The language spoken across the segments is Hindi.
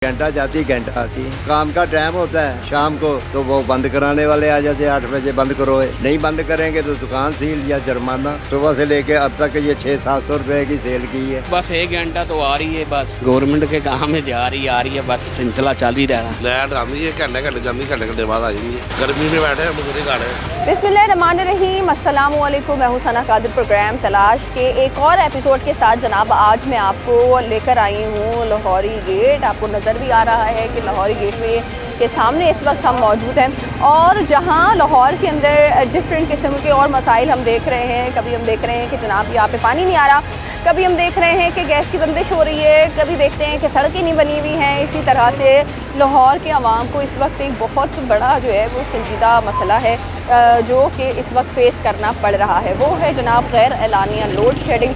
घंटा जाती घंटा आती। काम का टाइम होता है शाम को, तो वो बंद कराने वाले आ जाते हैं 8 बजे बंद करो। नहीं बंद करेंगे तो दुकान सील या जुर्माना। सुबह से लेके अब तक ये 600-700 रुपए की सेल की है। बस 1 घंटा तो आ रही है, बस गवर्नमेंट के काम में जा रही आ रही है, बस सिलसिला चालू ही रहा। लाइट आती है घंटे घंटे जाती, घंटे घंटे बाद आ जाती है। गर्मी में बैठे हैं मजदूरी कर रहे हैं। बिस्मिल्लाहिर्रहमानिर्रहीम, अस्सलाम वालेकुम। मैं हूं सना कादिर। प्रोग्राम तलाश के एक और एपिसोड के साथ जनाब आज मैं आपको लेकर आई हूं लाहौरी गेट। आपको नज़र भी आ रहा है कि लाहौरी गेट में के सामने इस वक्त हम मौजूद हैं और जहां लाहौर के अंदर डिफरेंट किस्म के और मसाइल हम देख रहे हैं। कभी हम देख रहे हैं कि जनाब यहाँ पे पानी नहीं आ रहा, कभी हम देख रहे हैं कि गैस की बंदिश हो रही है, कभी देखते हैं कि सड़कें नहीं बनी हुई हैं। इसी तरह से लाहौर के अवाम को इस वक्त एक बहुत बड़ा जो है वो संजीदा मसला है जो कि इस वक्त फेस करना पड़ रहा है। वो है जनाब गैर एलानिया लोड शेडिंग।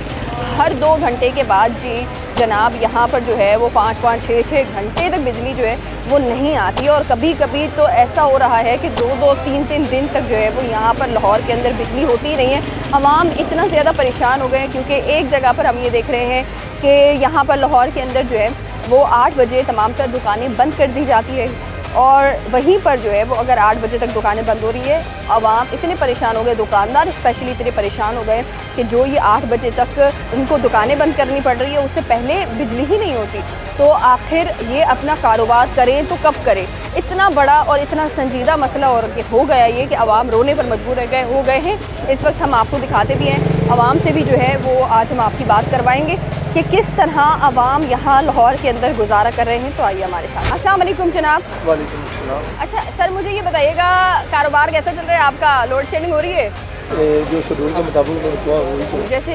हर 2 घंटे के बाद जी जनाब यहाँ पर जो है वो 5-5, 6-6 घंटे तक बिजली जो है वो नहीं आती। और कभी कभी तो ऐसा हो रहा है कि 2-2, 3-3 दिन तक जो है वो यहाँ पर लाहौर के अंदर बिजली होती ही नहीं है। अवाम इतना ज़्यादा परेशान हो गए हैं क्योंकि एक जगह पर हम ये देख रहे हैं कि यहाँ पर लाहौर के अंदर जो है वो 8 बजे तमाम तर दुकानें बंद कर दी जाती है और वहीं पर जो है वो अगर 8 बजे तक दुकानें बंद हो रही है, आवाम इतने परेशान हो गए, दुकानदार स्पेशली इतने परेशान हो गए कि जो ये 8 बजे तक उनको दुकानें बंद करनी पड़ रही है, उससे पहले बिजली ही नहीं होती। तो आखिर ये अपना कारोबार करें तो कब करें? इतना बड़ा और इतना संजीदा मसला और हो गया ये कि आवाम रोने पर मजबूर हो गए हैं। इस वक्त हम आपको दिखाते भी हैं, आवाम से भी जो है वो आज हम आपकी बात करवाएंगे कि किस तरह आवाम यहाँ लाहौर के अंदर गुजारा कर रहे हैं। तो आइए हमारे साथ। अस्सलाम वालेकुम जनाब। वालेकुम अस्सलाम। अच्छा सर, मुझे ये बताइएगा कारोबार कैसा चल रहा है आपका? लोड शेडिंग हो रही है? जो शेड्यूल के मुताबिक हुआ हुई जैसे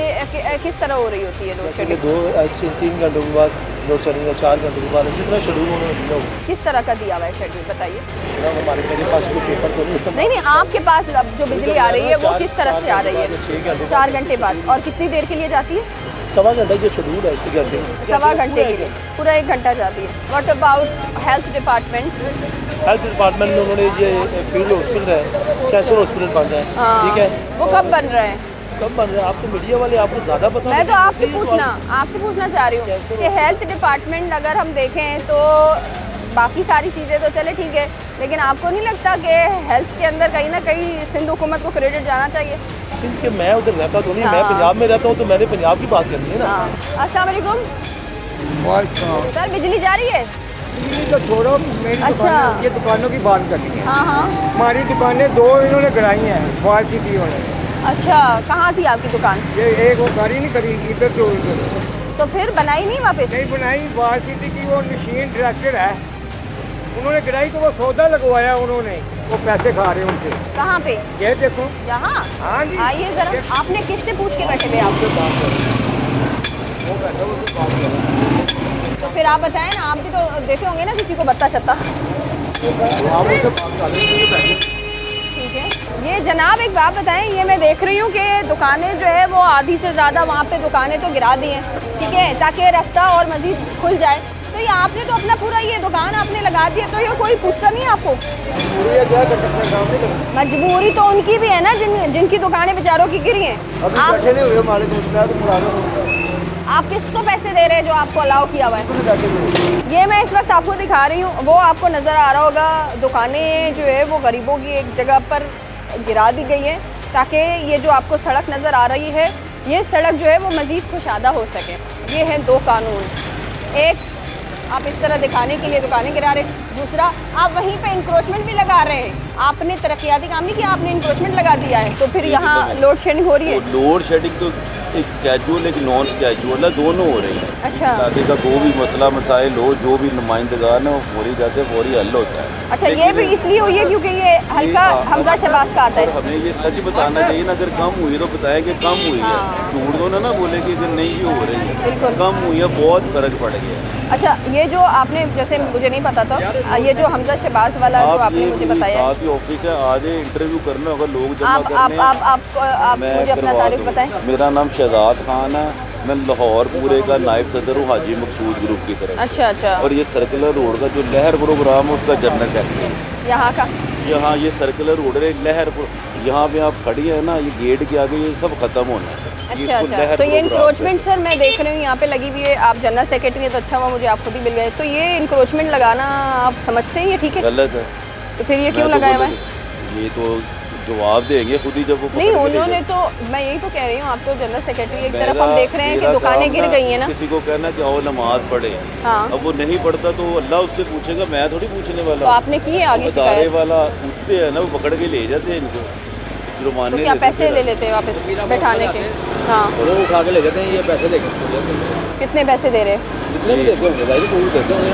किस तरह हो रही होती है लोड शेडिंग? 2-3 घंटों के बाद लोड शेडिंग है, 4 घंटों के बाद जितना शेड्यूल उन्होंने दिया हो। किस तरह का दिया हुआ है शेड्यूल, बताइए। हमारे मेरे पास कोई पेपर तो नहीं, आपके पास अब जो बिजली आ रही है वो किस तरह से आ रही है? 4 घंटे बाद। और कितनी देर के लिए जाती है? 1.25 घंटा जो शेड्यूल है इसके घंटे 1.25 घंटे के लिए, पूरा 1 घंटा जाती है। What about health department? Health department में उन्होंने ये फील्ड हॉस्पिटल है, कैंसर हॉस्पिटल बन रहा है, ठीक है। वो कब बन रहे हैं? कब बन रहा है? आप तो मीडिया वाले, आपको ज़्यादा पता। मैं तो आपसे पूछना चाह रही हूँ कि हेल्थ डिपार्टमेंट अगर हम देखें तो बाकी सारी चीज़ें तो चले ठीक है, लेकिन आपको नहीं लगता कि हेल्थ के अंदर कहीं ना कहीं सिंध हुकूमत को क्रेडिट जाना चाहिए? सिंध के मैं उधर रहता तो नहीं, हाँ। मैं पंजाब में रहता हूँ तो मैंने पंजाब की बात करनी है ना। अस्सलाम वालेकुम सर, बिजली जा रही है? बिजली तो छोड़ो, मेरी अच्छा। दुकानों ये दुकानों की बात करनी है। हाँ हाँ। हमारी दुकानें 2 इन्होंने कराई हैं, फालसी थी उन्होंने। अच्छा, कहाँ थी आपकी दुकान? ये एक वो गाड़ी नहीं करी इधर तो उधर। तो फिर बनाई नहीं वापस? नहीं बनाई, फालसी थी कि वो मशीन डायरेक्टेड है, उन्होंने गिराई तो वो सौदा लगवाया उन्होंने, वो पैसे खा रहे हैं उनसे। कहाँ पे? ये देखो। यहाँ? हाँ जी। आइए जरा। आपने किससे पूछ के बैठे थे आप? वो कहता है उससे बात करो। तो फिर आप बताएं ना, आप भी तो देखे होंगे ना किसी को बत्ता शत्ता। ठीक है, ये जनाब एक बात बताएं, ये मैं देख रही हूँ कि दुकानें जो है वो आधी से ज़्यादा वहाँ पे दुकानें तो गिरा दी हैं, ठीक है, ताकि रास्ता और मज़ीद खुल जाए। तो ये आपने तो अपना पूरा ये दुकान आपने लगा दिया, तो ये कोई पूछता नहीं आपको? मजबूरी तो उनकी भी है ना जिनकी दुकानें बेचारों की गिरी हैं। आप किसको पैसे दे रहे हैं जो आपको अलाउ किया हुआ है? ये मैं इस वक्त आपको दिखा रही हूँ, वो आपको नज़र आ रहा होगा, दुकानें जो है वो गरीबों की एक जगह पर गिरा दी गई है ताकि ये जो आपको सड़क नज़र आ रही है, ये सड़क जो है वो मज़ीद कुशादा हो सके। ये हैं 2 कानून। एक, आप इस तरह दिखाने के लिए दुकानें गिरा रहे, दूसरा आप वहीं पे इंक्रोचमेंट भी लगा रहे हैं। आपने तरक्याती काम नहीं किया, आपने इंक्रोचमेंट लगा दिया है, तो फिर यहाँ लोड शेडिंग हो रही है। लोड शेडिंग तो एक स्केजुअल एक नॉन स्केजुअल है, दोनों हो रही है। अच्छा। ताकि का कोई भी मसला मसाइल हो, जो भी नुमाइंदगान है वो फौरी जाके फौरी हल होता है। अच्छा, ये भी इसलिए हुई है क्योंकि ये हल्का हमजा शहबाज का आता और है। हमें ये सच बताना चाहिए ना, अगर कम हुई तो बताया कि कम हुई है, झूठ दो ना बोले कि अगर नहीं भी हो रही है, बिल्कुल। कम हुई है, बहुत फर्क पड़ गया है। अच्छा, ये जो आपने, जैसे मुझे नहीं पता था, ये जो हमजा शहबाज वाला जो आपने मुझे बताया है, साथ ही ऑफिस है, आज इंटरव्यू करना होगा, लोग जमा आप करने हैं। आप मैं मुझे अपना करवा तारीफ दूँ। बताएं। मेरा नाम शहजाद खान है, मैं लाहौर पूरे का नायब सदर हूँ हाजी मकसूद ग्रुप की तरफ। अच्छा अच्छा। और ये सर्कुलर रोड का जो लहर प्रोग्राम है उसका जनरल सेक्रेटरी है यहाँ का? यहाँ ये सर्कुलर रोड है लहर, यहाँ पे आप खड़ी है ना, ये गेट के आगे ये सब खत्म होना है। अच्छा अच्छा, तो ये इंक्रोचमेंट सर मैं देख रही हूँ यहाँ पे लगी हुई है। आप जनरल सेक्रेटरी हैं तो अच्छा हुआ मुझे आप खुद ही मिल गए। तो ये इंक्रोचमेंट लगाना आप समझते हैं ये ठीक है? गलत है। तो फिर ये क्यों लगाया हुआ है? ये तो जवाब देंगे खुद ही जब वो नहीं, उन्होंने तो, मैं यही तो कह रही हूँ, आप तो जनरल सेक्रेटरी एक तरफ हम देख रहे हैं कि दुकानें गिर गई हैं ना। किसी को कहना कि आओ नमाज पढ़े, हाँ, अब वो नहीं पढ़ता तो अल्लाह उससे पूछेगा, मैं थोड़ी पूछने वाला। तो आपने की है आगे अदारे वाला पूछते हैं ना, वो पकड़ के ले जाते हैं इनको, जुर्माने। तो क्या पैसे ले लेते हैं वापस बैठाने के? हाँ, वो उठा के ले जाते हैं, ये पैसे लेकर कितने पैसे दे रहे हैं? जितने भी देते होंगे भाई, कोई देते होंगे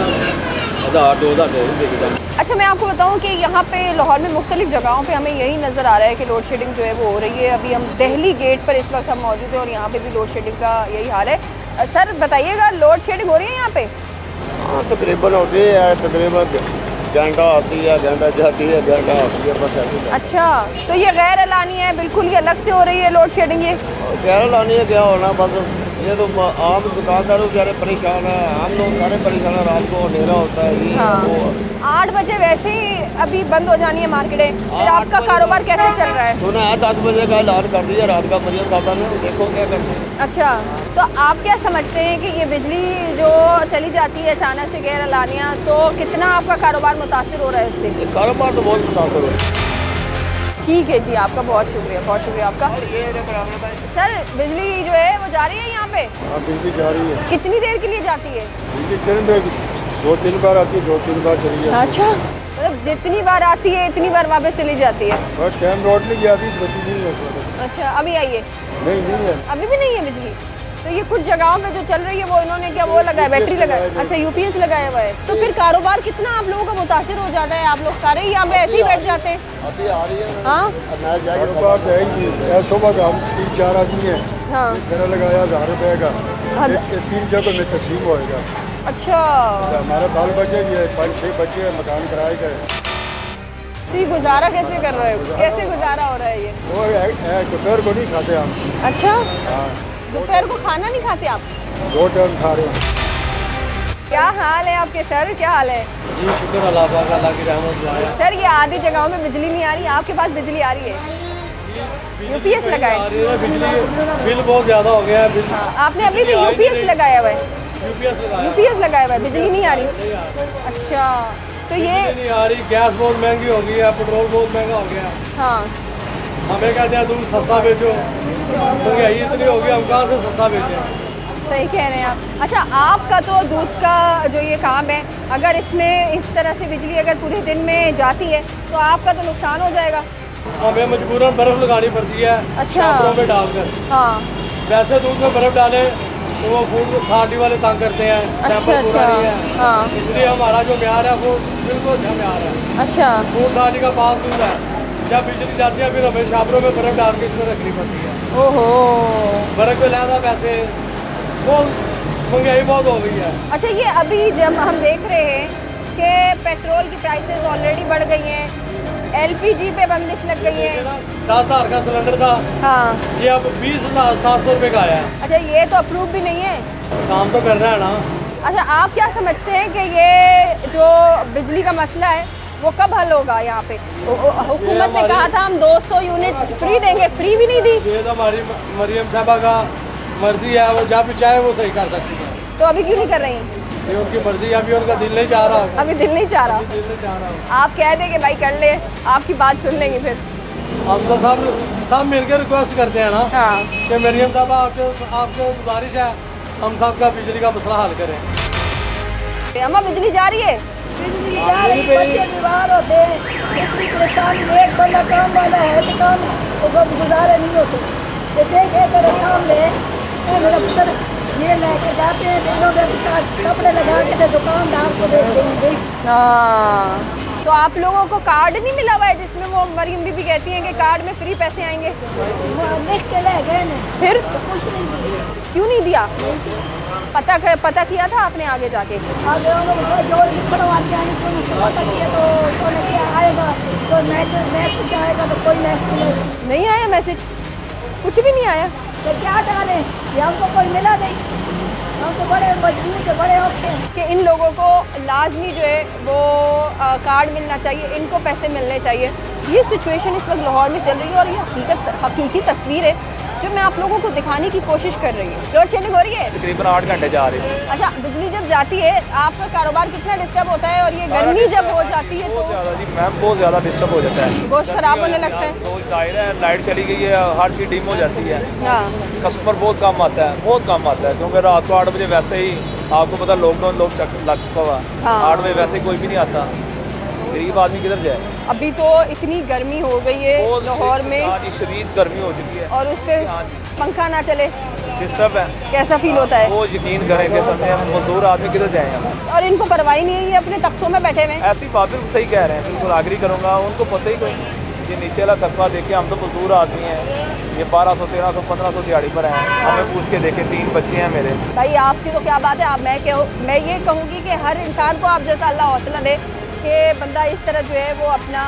1000 2000 देके जाते। अच्छा, मैं आपको बताऊं कि यहाँ पे लाहौर में मुख्तलिफ जगहों पे हमें यही नज़र आ रहा है कि लोड शेडिंग जो है वो हो रही है। अभी हम दिल्ली गेट पर इस वक्त हम मौजूद हैं और यहाँ पे भी लोड शेडिंग का यही हाल है। सर बताइएगा, लोड शेडिंग हो रही है यहाँ पे? हाँ, तकरीबन होती है, तकरीबन घंटा आती है, घंटा जाती है, घंटा आती है, बस ऐसी। अच्छा, तो ये गैर एलानी है, बिल्कुल ये अलग से हो रही है लोड शेडिंग ये? गैर लानी है, क्या होना, बस ये तो आम दुकानदारों बेचारे परेशान है, आम लोग सारे परेशान है। रात को अंधेरा होता है, ये हाँ, 8 बजे वैसे ही अभी बंद हो जानी है मार्केटें, फिर आपका कारोबार कैसे चल रहा है? सुना है 10 बजे का ऐलान कर दिया रात का मरियम साहबा ने, देखो क्या करते हैं। अच्छा, तो आप क्या समझते हैं कि ये बिजली जो चली जाती है अचानक से गैर एलानिया, तो कितना आपका कारोबार मुतासिर हो रहा है इससे? कारोबार तो बहुत मुतासर है। ठीक है जी, आपका बहुत शुक्रिया आपका। सर बिजली जो है वो जा रही है यहाँ पे? बिजली जा रही है। कितनी देर के लिए जाती है? बिजली 2-3 बार आती है, 2-3 बार चली जाती है। अच्छा, मतलब जितनी बार आती है इतनी बार वापस चली जाती है? और टाइम रोड नहीं गया, अभी बची नहीं है। अच्छा, अभी आई है? नहीं है, अभी भी नहीं है बिजली। तो ये कुछ जगहों पे जो चल रही है वो इन्होंने क्या वो लगाया, बैटरी लगाया? अच्छा, यूपीएस लगाया हुआ है। तो फिर कारोबार कितना आप लोगों का मुतासिर हो जाता है? आप लोग सारे ही यहाँ पे ऐसे ही बैठ जाते हैं? अभी आ रही है। हाँ, कारोबार तो है ही नहीं। सुबह का हम 3-4 आदमी हैं, हाँ, मेरा लगाया 1000 रुपये का, 3 जगह में तकसीम होएगा। अच्छा, हमारे बाल बच्चे भी है, 5-6 बच्चे हैं, मकान किराए गए। तो ये गुजारा कैसे कर रहे हो? कैसे गुजारा हो रहा है ये? वो दोपहर को नहीं खाते हम। अच्छा, हाँ, दोपहर को खाना नहीं खाते आप? 2 टाइम खा रहे हैं। क्या हाल है आपके सर, क्या हाल है? जी शुक्र अल्लाह पाक, अल्लाह की रहमत दुआ है। सर ये आधी जगहों में बिजली नहीं आ रही, आपके पास बिजली आ रही है? यूपीएस लगाए? बिजली बिल बहुत ज़्यादा हो गया है। बिल हाँ, आपने अभी भी यूपीएस लगाया हुआ है? यूपीएस लगाया हुआ है, बिजली नहीं आ रही? अच्छा, तो ये नहीं आ रही। गैस बहुत महंगी हो गई है, पेट्रोल बहुत महंगा हो गया। हाँ, हमें कहते हैं तुम सस्ता बेचो, महंगाई इतनी हो गई, हम कहाँ से सस्ता बेचें? सही कह रहे हैं आप। अच्छा, आपका तो दूध का जो ये काम है, अगर इसमें इस तरह से बिजली अगर पूरे दिन में जाती है तो आपका तो नुकसान हो जाएगा। हमें मजबूरन बर्फ़ लगानी पड़ती है अच्छा, में डालकर। हाँ, वैसे दूध में बर्फ़ डाले तो वो फूड अथॉरिटी वाले तंग करते हैं, अच्छा सैंपल पूरा अच्छा, नहीं है। हाँ, इसलिए हमारा जो म्यार है वो बिल्कुल अच्छा म्यार है। अच्छा, फूड अथॉरिटी का पास दूध है। जब बिजली जाती है फिर हमें शापरों में बर्फ़ डाल के इसमें रखनी पड़ती है। ओहो। बर्फ़ में लहदा पैसे, बहुत महंगाई बहुत हो गई है। अच्छा, ये अभी जब हम देख रहे हैं कि पेट्रोल की प्राइसेस ऑलरेडी बढ़ गई हैं, एलपीजी पे बंदिश लग गई है। 10,000 का सिलेंडर था, हाँ, ये अब 20,700 रुपये का आया है। अच्छा, ये तो अप्रूव भी नहीं है। काम तो करना है ना। अच्छा, आप क्या समझते हैं कि ये जो बिजली का मसला है वो कब हल होगा यहाँ पे? हुकूमत ने कहा था हम 200 यूनिट फ्री देंगे, फ्री भी नहीं दी। ये तो हमारी मरियम साहबा का मर्जी है, वो जब भी चाहे वो सही कर सकती है। तो अभी क्यों नहीं कर रही? ये उनकी मर्जी है, अभी उनका दिल नहीं चाह रहा। अभी दिल नहीं चाह रहा। दिल नहीं चाह रहा। आप कह दें कि भाई कर ले, आपकी बात सुन लेंगे फिर। हम तो सब मिलकर रिक्वेस्ट करते हैं ना, हाँ, कि मरियम साहबा आपसे गुजारिश है हम सब का बिजली का मसला हल करें। अम्मा बिजली जा रही है? बिजली जा रही है, बच्चे बीमार होते हैं, इतनी परेशानी। एक बंदा काम वाला है तो काम तो गुजारे नहीं होते। जैसे एक काम ले, मेरा पुत्र ये लेके जाते हैं, कपड़े लगा के दुकानदार को दे देंगे। हाँ, तो आप लोगों को कार्ड नहीं मिला हुआ है जिसमें वो मरियम बीबी कहती हैं कि कार्ड में फ्री पैसे आएंगे? लिख के ले गए ना, फिर तो कुछ नहीं दिया। क्यों नहीं दिया? पता किया था आपने आगे जाके? आगे उन्होंने जो लिखने वाले आने तो उन्होंने पता किया, तो उन्होंने क्या आएगा तो मैसेज आएगा, तो कोई मैसेज नहीं आया। मैसेज कुछ भी नहीं आया। तो क्या डालें, ये हमको कोई मिला नहीं। हम तो बड़े मजबूर के बड़े होते हैं कि इन लोगों को लाजमी जो है वो कार्ड मिलना चाहिए, इनको पैसे मिलने चाहिए। ये सिचुएशन इस वक्त लाहौर में चल रही है और ये हकीकी तस्वीर है जो मैं आप लोगों को दिखाने की कोशिश कर रही हूँ। लोड शेडिंग हो रही है तकरीबन 8 घंटे जा रही है। अच्छा, बिजली जब जाती है आपका कारोबार कितना डिस्टर्ब होता है, और ये गर्मी जब हो जाती है बहुत तो ज़्यादा जी मैम, बहुत ज़्यादा डिस्टर्ब हो जाता है। गोश्त खराब होने लगता है। रोज जाहिर है लाइट चली गई है, हर चीज़ डिम हो जाती है, हाँ कस्टमर बहुत कम आता है, बहुत कम आता है, क्योंकि रात को 8 बजे वैसे ही आपको पता लॉकडाउन लोग लग चुका हुआ, हाँ। 8 बजे वैसे कोई भी नहीं आता, गरीब आदमी किधर जाए। अभी तो इतनी गर्मी हो गई है लाहौर में, हाँ जी शदीद गर्मी हो चुकी है, और उस पर हाँ जी पंखा ना चले डिस्टर्ब है। कैसा फील होता है? वो यकीन करें कि समझे हम मजदूर आदमी किधर जाए हम, और इनको परवाही नहीं है, ये अपने तख्तों में बैठे हुए हैं। ऐसी बात बिल्कुल सही कह रहे हैं, बिल्कुल आगरी करूँगा, उनको पता ही कोई नहीं। ये नीचे वाला तबका देखे, हम तो मजदूर आदमी हैं, ये 1200 1300 1500 दिहाड़ी पर हैं, हमें पूछ के देखे 3 बच्चे हैं मेरे। भाई आपकी तो क्या बात है, आप मैं ये कहूँगी कि हर इंसान को आप जैसा अल्लाह हौसला दे कि बंदा इस तरह जो है वो अपना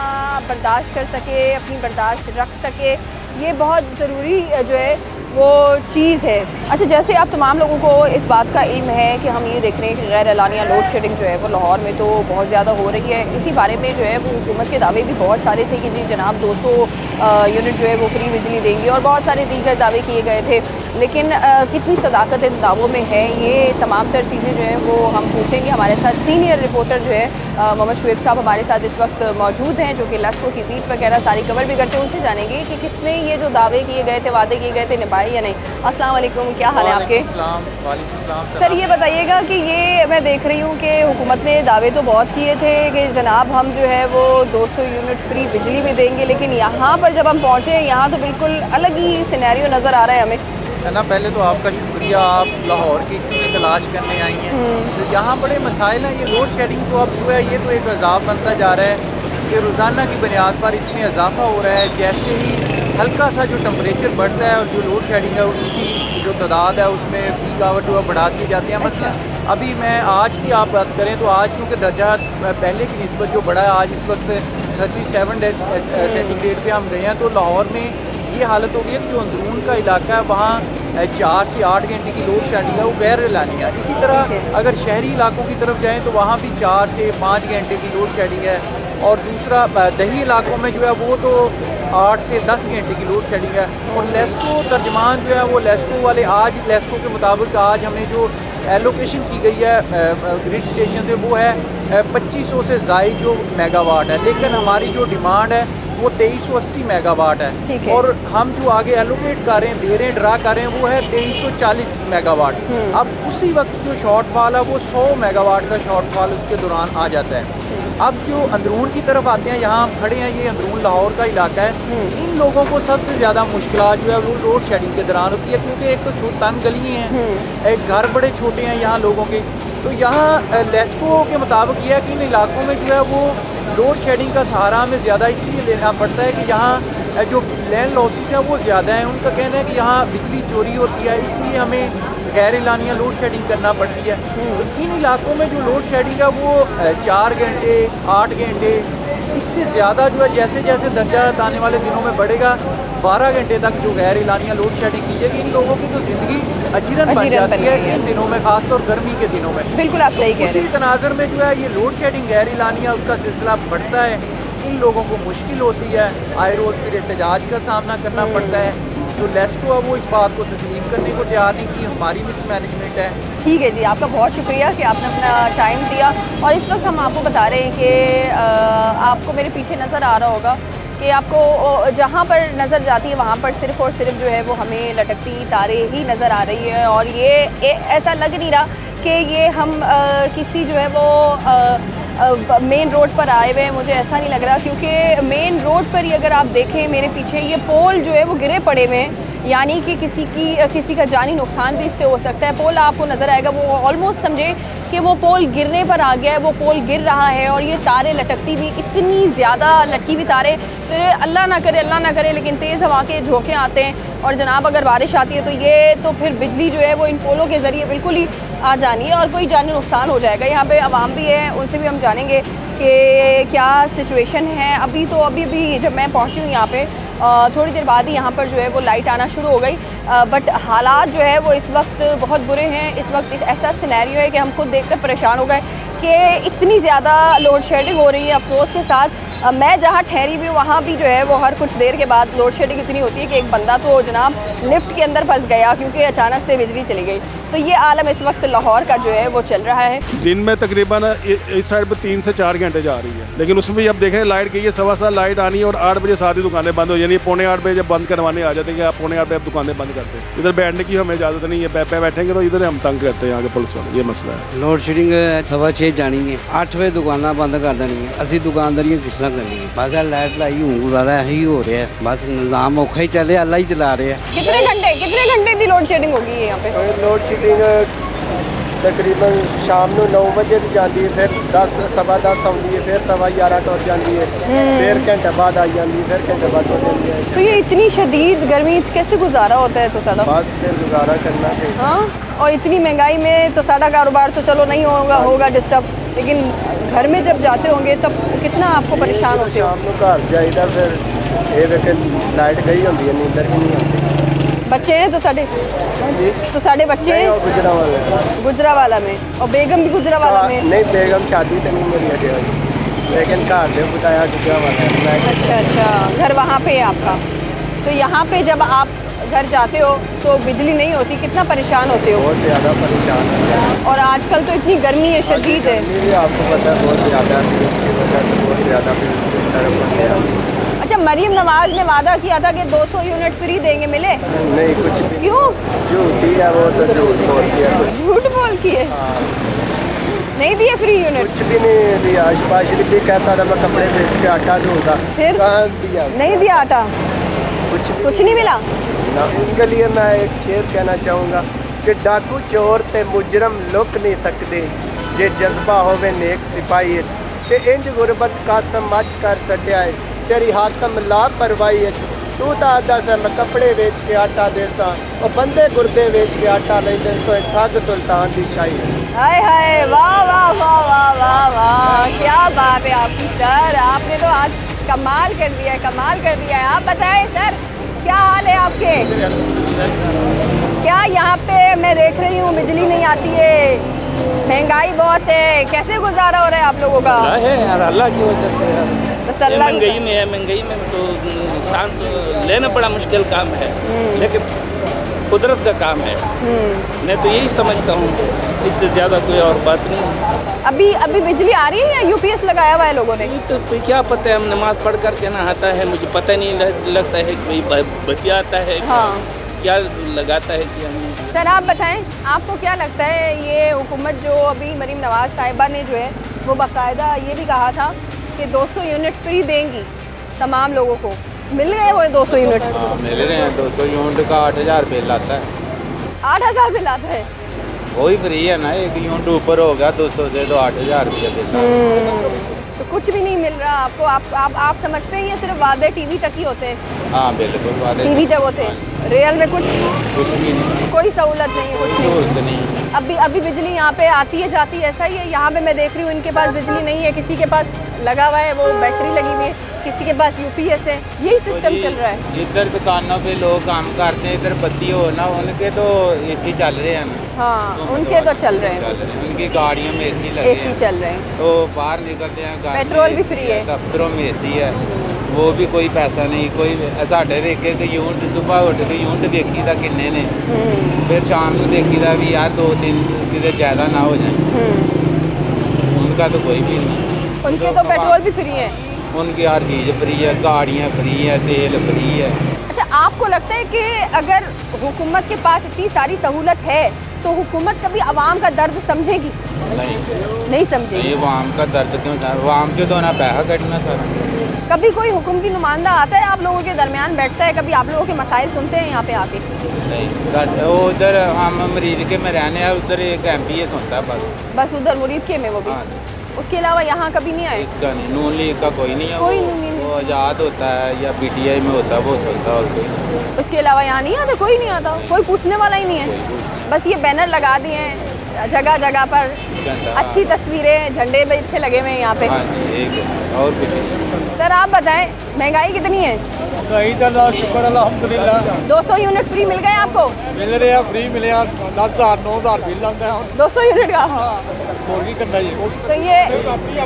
बर्दाश्त कर सके, अपनी बर्दाश्त रख सके, ये बहुत ज़रूरी जो है वो चीज़ है। अच्छा, जैसे आप तमाम लोगों को इस बात का इल्म है कि हम ये देख रहे हैं कि गैर एलानिया लोड शेडिंग जो है वो लाहौर में तो बहुत ज़्यादा हो रही है। इसी बारे में जो है वो हुकूमत के दावे भी बहुत सारे थे कि जी जनाब 200 यूनिट जो है वो फ्री बिजली देंगे, और बहुत सारे दीगर दावे किए गए थे, लेकिन कितनी सदाकत इन दावों में है, ये तमाम तर चीज़ें जो हैं वो हम पूछेंगे। हमारे साथ सीनियर रिपोर्टर जो है मोहम्मद शुएब साहब हमारे साथ इस वक्त मौजूद हैं, जो कि लेस्को की बीट वगैरह सारी कवर भी करते हैं। उनसे जानेंगे कि कितने ये जो दावे किए गए थे, वादे किए गए थे, निभाए या नहीं। अस्सलाम वालेकुम, क्या हाल है आपके? सर ये बताइएगा कि ये मैं देख रही हूँ कि हुकूमत ने दावे तो बहुत किए थे कि जनाब हम जो है वो 200 यूनिट फ्री बिजली भी देंगे, लेकिन यहाँ पर जब हम पहुँचे यहाँ तो बिल्कुल अलग ही सिनेरियो नज़र आ रहा है हमें। है ना, पहले तो आपका शुक्रिया, आप लाहौर की इतनी तलाश करने आई हैं। तो यहाँ बड़े मसाइल हैं, ये लोड शेडिंग तो अब जो है ये तो एक अजाब बनता जा रहा है कि रोज़ाना की बुनियाद पर इसमें इजाफा हो रहा है। जैसे ही हल्का सा जो टेम्परेचर बढ़ता है और जो लोड शेडिंग है उसकी जो तादाद है उसमें पीक आवर जो है बढ़ा दिए जाते हैं। मसला अभी मैं आज की आप बात करें तो आज क्योंकि दर्जा पहले की निस्बत जो बढ़ा है, आज इस वक्त 37 सेंटीग्रेड पे हम गए हैं, तो लाहौर में ये हालत हो गई है कि जो अंदरून का इलाका है वहाँ 4 से 8 घंटे की लोड शेडिंग है, वो गैर एलानी है। इसी तरह अगर शहरी इलाकों की तरफ जाएँ तो वहाँ भी 4 से 5 घंटे की लोड शेडिंग है, और दूसरा दही इलाकों में जो है वो तो 8 से 10 घंटे की लोड शेडिंग है। और लेस्को तर्जमान जो है वो लेस्को वाले आज लेस्को के मुताबिक आज हमें जो एलोकेशन की गई है ग्रिड स्टेशन से वो है 2500 से ज़ायद जो मेगावाट है, लेकिन हमारी जो डिमांड है वो 2380 मेगावाट है, और हम जो आगे एलोकेट कर रहे हैं, दे रहे हैं, ड्रा कर रहे हैं वो है 2340 मेगावाट। अब उसी वक्त जो शॉर्टफॉल है वो 100 मेगावाट का शॉर्टफॉल उसके दौरान आ जाता है। अब जो अंदरून की तरफ आते हैं, यहाँ हम खड़े हैं, ये अंदरून लाहौर का इलाका है, इन लोगों को सबसे ज़्यादा मुश्किल जो है वो रोड शेडिंग के दौरान होती है, क्योंकि एक तो तंग गली हैं, एक घर बड़े छोटे हैं यहाँ लोगों के। तो यहाँ लेस्को के मुताबिक ये है कि इन इलाकों में जो है वो लोड शेडिंग का सहारा हमें ज़्यादा इसलिए लेना पड़ता है कि यहाँ जो लैंड लॉसेस हैं वो ज़्यादा हैं। उनका कहना है कि यहाँ बिजली चोरी होती है, इसलिए हमें गैर एलानिया लोड शेडिंग करना पड़ती है। तो इन इलाकों में जो लोड शेडिंग है वो 4 घंटे 8 घंटे इससे ज़्यादा जो है जैसे जैसे दर्जा आने वाले दिनों में बढ़ेगा 12 घंटे तक जो गैर एलानिया लोड शेडिंग की जाएगी। इन लोगों की तो ज़िंदगी अजीरन बन जाती है इन दिनों में, खासतौर गर्मी के दिनों में। बिल्कुल आप सही कह रहे हैं। उसी तनाज़ुर में जो है ये लोड शेडिंग गैर एलानिया उसका सिलसिला बढ़ता है, इन लोगों को मुश्किल होती है, आए रोज़ फिर एहतजाज का सामना करना पड़ता है। जो लेस्को है वो इस बात को तस्लीम करने को तैयार नहीं कि हमारी मिसमैनेजमेंट है। ठीक है जी, आपका बहुत शुक्रिया कि आपने अपना टाइम दिया। और इस वक्त हम आपको बता रहे हैं कि आपको मेरे पीछे नज़र आ रहा होगा कि आपको जहाँ पर नज़र जाती है वहाँ पर सिर्फ़ और सिर्फ जो है वो हमें लटकती तारे ही नज़र आ रही है, और ये ऐसा लग नहीं रहा कि ये हम किसी जो है वो मेन रोड पर आए हुए हैं। मुझे ऐसा नहीं लग रहा, क्योंकि मेन रोड पर ही अगर आप देखें मेरे पीछे ये पोल जो है वो गिरे पड़े हुए हैं, यानी कि किसी का जानी नुकसान भी इससे हो सकता है। पोल आपको नज़र आएगा वो ऑलमोस्ट समझे कि वो पोल गिरने पर आ गया है, वो पोल गिर रहा है, और ये तारें लटकती भी इतनी ज़्यादा लटकी हुई तारें, तो अल्लाह ना करे लेकिन तेज़ हवा के झोंके आते हैं, और जनाब अगर बारिश आती है तो ये तो फिर बिजली जो है वो इन पोलों के ज़रिए बिल्कुल ही आ जानी है और कोई जानी नुकसान हो जाएगा। यहाँ पे आवाम भी है, उनसे भी हम जानेंगे कि क्या सिचुएशन है। अभी जब मैं पहुँची हूँ यहाँ पे थोड़ी देर बाद ही यहाँ पर जो है वो लाइट आना शुरू हो गई, बट हालात जो है वो इस वक्त बहुत बुरे हैं। इस वक्त एक ऐसा सिनेरियो है कि हम खुद देखकर परेशान हो गए कि इतनी ज़्यादा लोड शेडिंग हो रही है। अफसोस के साथ मैं जहाँ ठहरी हुई हूँ वहाँ भी जो है वो हर कुछ देर के बाद लोड शेडिंग इतनी होती है कि एक बंदा तो जनाब लिफ्ट के अंदर फंस गया क्योंकि अचानक से बिजली चली गई। तो ये आलम इस वक्त लाहौर का जो है वो चल रहा है। दिन में तकरीबन इस साइड पर 3 से 4 घंटे जा रही है, लेकिन उसमें भी अब देखें लाइट गई है, 7:15 लाइट आनी है और 8 बजे सारी दुकानें बंद हो, यानी 7:45 बजे जब बंद करवाने आ जाते हैं कि आप 7:45 बजे अब दुकानें बंद करते हैं। इधर बैठने की हमें इजाज़त नहीं है, बैठेंगे तो इधर हम तंग करते हैं यहाँ के पुलिस वाले, ये मसला है। लोड शेडिंग 6:15 जानी है, 8 बजे दुकाना बंद कर देनी है, असं दुकानदारियाँ किस तरह करनी है। बस लाइट लाई हूँ गुजारा यही हो रहा है, बस निज़ाम औखा ही चले, अल्लाह ही चला रहे हैं। कितने घंटे की लोड शेडिंग होगी यहाँ पे? लोड शेडिंग तकरीबन शाम को 9 बजे भी जाती है, फिर 10 सवा 10 आती है, फिर 11:15 टुर जाती है, फिर घंटे बाद आई जाती है, फिर घंटे बाद हो जाती है। तो ये इतनी शदीद गर्मी कैसे गुजारा होता है तो सारा? बस फिर गुजारा करना चाहिए। हाँ, और इतनी महंगाई में तो सारा कारोबार तो चलो नहीं होगा डिस्टर्ब, लेकिन घर में जब जाते होंगे तब कितना आपको परेशान होते हो? शाम को घर जाइदा, फिर ये देखे लाइट गई होती है, नींदर भी नहीं आती। बच्चे हैं तो साढ़े बच्चे हैं गुजरावाला में, और बेगम भी गुजरावाला में? नहीं, बेगम शादी तो नहीं मेरी अजय वाली, लेकिन घर से बताया गुजरावाला है। अच्छा, घर वहाँ पे है आपका। तो यहाँ पे जब आप घर जाते हो तो बिजली नहीं होती, कितना परेशान होते हो? बहुत ज़्यादा परेशान है, और आजकल तो इतनी गर्मी है, शदीद है। ये आपको पता है बहुत ज़्यादा, इसकी वजह से बहुत ज़्यादा। अच्छा, मरीम नवाज ने वादा किया था कि 200 यूनिट फ्री देंगे, मिले? नहीं, कुछ भी क्यों? झूठी है वो, तो झूठ बोलती है। झूठ बोलती है? नहीं दिए फ्री यूनिट? कुछ भी नहीं दिया। स्पेशली भी कहता था मैं कपड़े बेच के आटा दूंगा, फिर कहाँ दिया? नहीं दिया आटा, कुछ नहीं मिला ना। इनके लिए मैं एक शेर कहना चाहूँगा कि डाकू चोर ते मुजरम लुक नहीं सकते, जे जज्बा होवे नेक सिपाही ते इंज गुरबत का समझ कर सटिया है, तेरी हाकम लापरवाही है। तू तो आदा से मैं कपड़े बेच के आटा देसा, और बंदे गुर्दे बेच के आटा नहीं दे, तो ठग सुल्तान की शाही है। हाय हाय, वाह वाह वाह वाह वाह वाह, क्या बात है आपकी सर, आपने तो आज कमाल कर दिया है, कमाल कर दिया है। आप बताएं सर, क्या हाल है आपके? क्या यहाँ पे मैं देख रही हूँ बिजली नहीं आती है, महंगाई बहुत है, कैसे गुजारा हो रहा है आप लोगों का? है यार, अल्लाह की वजह से यार, बस अल्लाह की। महंगाई में तो सांस लेना बड़ा मुश्किल काम है, लेकिन कुदरत का काम है। मैं तो यही समझता हूँ, इससे ज़्यादा कोई और बात नहीं। अभी बिजली आ रही है या यूपीएस लगाया हुआ है लोगों ने? तो क्या पता है, हम नमाज पढ़ करके ना आता है, मुझे पता नहीं लगता है कि भाई बतिया आता है। हाँ। क्या लगाता है कि हम। सर आप बताएं, आपको क्या लगता है ये हुकूमत जो अभी मरीम नवाज साहिबा ने जो है वो बाकायदा ये भी कहा था कि 200 यूनिट फ्री देंगी तमाम लोगों को, मिल गए वो 200 यूनिट? हाँ, मिल रहे हैं। 200 यूनिट का 8000 बिल आता है। 8000 बिल आता है? वही फ्री है ना, 1 यूनिट ऊपर हो गया 200 से, तो 8000 रुपये बिल। तो कुछ भी नहीं मिल रहा आपको? आप समझते हैं ये सिर्फ वादे टीवी तक ही होते हैं? हाँ बिल्कुल, वादे टीवी तक होते हैं, रियल में कुछ भी नहीं, कोई सहूलत नहीं है, कुछ नहीं। अभी बिजली यहाँ पे आती है जाती है, ऐसा ही है? यहाँ पे मैं देख रही हूँ इनके पास बिजली नहीं है, किसी के पास लगा हुआ है वो बैटरी लगी हुई है, किसी के पास यूपीएस है, यही सिस्टम चल रहा है। इधर दुकानों पे लोग काम करते हैं, इधर बत्ती हो ना, उनके तो एसी चल रहे हैं ना। हाँ, उनके तो चल रहे हैं, उनकी गाड़ियों में एसी लगे एसी चल रहे हैं, तो बाहर निकलते हैं, पेट्रोल भी फ्री है, दफ्तरों में एसी है, वो भी कोई पैसा नहीं। कोई साढ़े देखे कि यूनिट सुबह उठ के यूनिट देखी था किन्ने ने, फिर शाम को देखी था भी यार 2-3 कितने ज़्यादा ना हो जाए। उनका तो कोई भी नहीं। उनके तो पेट्रोल भी फ्री है, उनकी हर चीज़ फ्री है, गाड़ियाँ फ्री है, तेल फ्री है। अच्छा, आपको लगता है कि अगर हुकूमत के पास इतनी सारी सहूलत है तो हुकूमत कभी आवाम का दर्द समझेगी? नहीं समझेगी। ये आवाम का दर्द क्यों था? आवाम क्यों तो ना पैसा कटना सर। कभी कोई हुकूमती नुमाइंदा आता है आप लोगों के दरमियान, बैठता है, कभी आप लोगों के मसाइल सुनते हैं यहाँ पे आके? नहीं, वो उधर हम मरीज के में रहने हैं, उधर एक MPA सुनता है बस उधर मुरीद के में वो भी। उसके अलावा यहाँ कभी नहीं आए? इसका नहीं, नून लीग का कोई नहीं है, कोई वो आज़ाद होता है या PTI में होता है, वो सुनता है, और कोई। उसके अलावा यहाँ नहीं आता? कोई नहीं आता, कोई पूछने वाला ही नहीं है, बस ये बैनर लगा दिए हैं जगह जगह पर घंटा। अच्छी तस्वीरें, झंडे भी अच्छे लगे हुए हैं यहाँ पे। हाँ जी, एक और कुछ नहीं। सर आप बताएं महंगाई कितनी है? महंगाई का शुक्र अल्हम्दुलिल्लाह 200 यूनिट फ्री मिल गए आपको? मिल रहे हैं, फ्री मिले 10,000 9,000 बिल आता है 200 यूनिट का। और भी करना ये तो ये